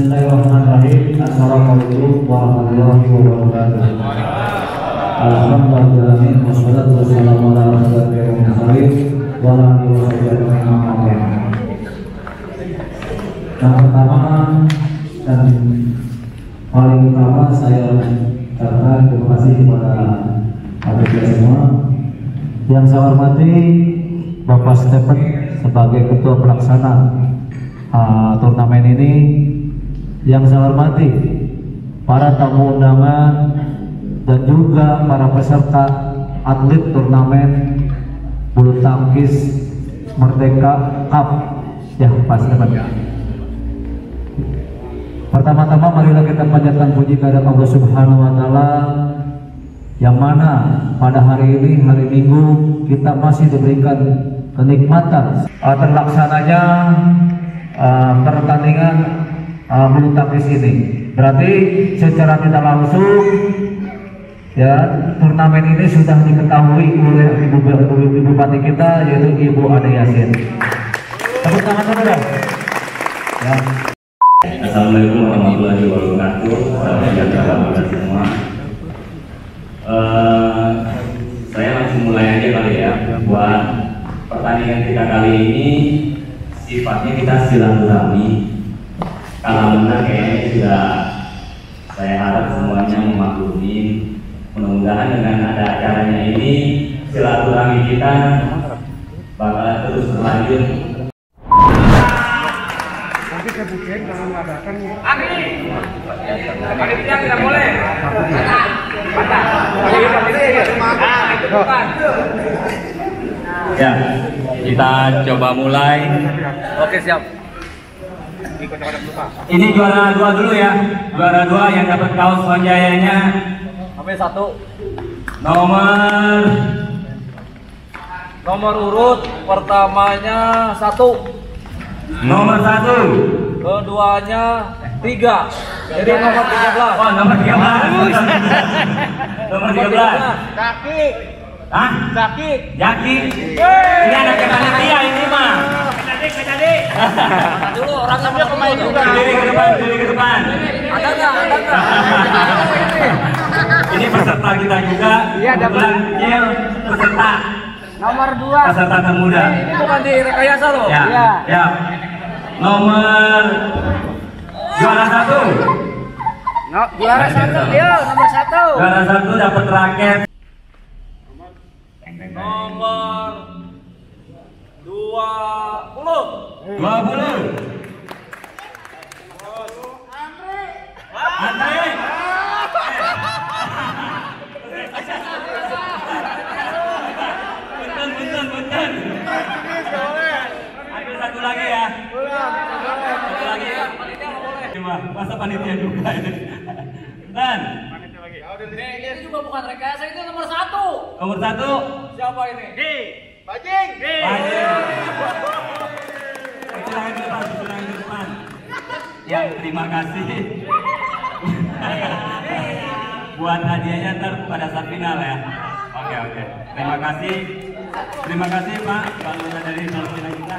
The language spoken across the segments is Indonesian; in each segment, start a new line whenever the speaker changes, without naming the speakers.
Bismillahirrahmanirrahim. Assalamualaikum warahmatullahi wabarakatuh. Alhamdulillah, wassalatu wassalamu ala rasulillah wa ala alihi wasallam. Yang pertama dan paling utama saya ucapkan terima kasih kepada kita semua. Yang saya hormati Bapak Stephen sebagai ketua pelaksana turnamen ini. Yang saya hormati para tamu undangan dan juga para peserta atlet turnamen bulu tangkis Merdeka Cup ya Pak Stephen. Pertama-tama marilah kita panjatkan puji kepada Allah Subhanahu wa taala yang mana pada hari ini, hari Minggu, kita masih diberikan kenikmatan terlaksananya pertandingan bulu tangkis ini. Berarti secara tidak langsung ya turnamen ini sudah diketahui oleh Ibu Bupati kita, yaitu Ibu Ade Yasin. Tepuk tangan dulu dong. Ya.
Assalamualaikum warahmatullahi wabarakatuh. Salam semua. Saya langsung mulai aja kali ya. Buat pertandingan kita kali ini sifatnya kita silaturahmi. Kalau menang kayaknya sudah, saya harap semuanya memaklumi. Mudah-mudahan dengan ada acaranya ini silaturahmi kita bakalan terus berlanjut.
Nanti kebutuhan kalau mengadakan
panitia tidak boleh.
Ya, kita coba mulai.
Oke, siap.
Ini juara 2 dulu ya. Juara 2 yang dapat kaos Sonjayanya
Sampai 1. Nomor urut pertamanya 1.
nomor 1.
Keduanya 3. Jadi nomor 13.
Oh, nomor 13. Nomor 13.
Kaki.
Hah?
Kaki.
Jaki. Ini anaknya panitia ini mah.
Kecadik. Dulu orang namanya pemain juga.
Berdiri ke depan, berdiri ke depan.
Ada nggak?
Ini peserta kita juga.
Iya, dapat.
Kumpulan kecil peserta.
nomor 2.
Peserta termuda.
Ini bukan di rekayasa loh.
Ya.
Iya.
Ya. Nomor juara 1.
Juara 1 dia nomor 1.
Juara 1 dapat raket.
Nomor 20.
20. Andre. Punten. Ada satu lagi ya. Satu lagi. Masa panitia juga ini. Dan
Ini juga bukan rekayasa, itu nomor 1.
nomor 1.
Siapa ini?
Bajing.
Silakan ke depan. Ya, terima kasih. Buat hadiahnya ntar pada saat final ya. Oke. Terima kasih Pak Luna dari Sulawesi kita.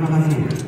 Terima kasih.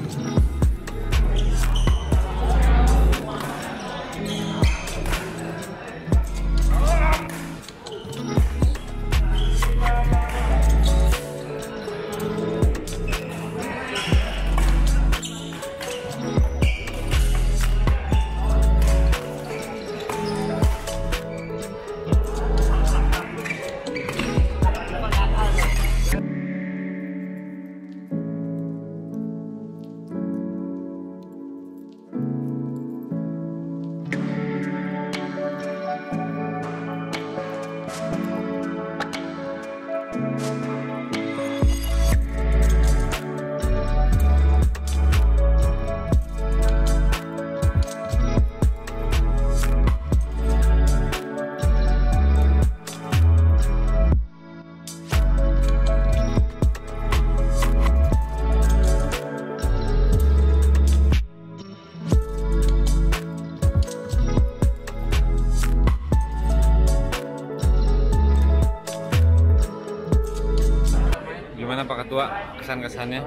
Gimana Pak Ketua kesan-kesannya?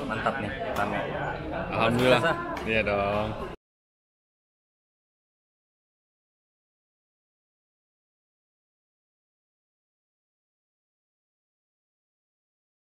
Mantap nih, rame.
Alhamdulillah. Iya dong.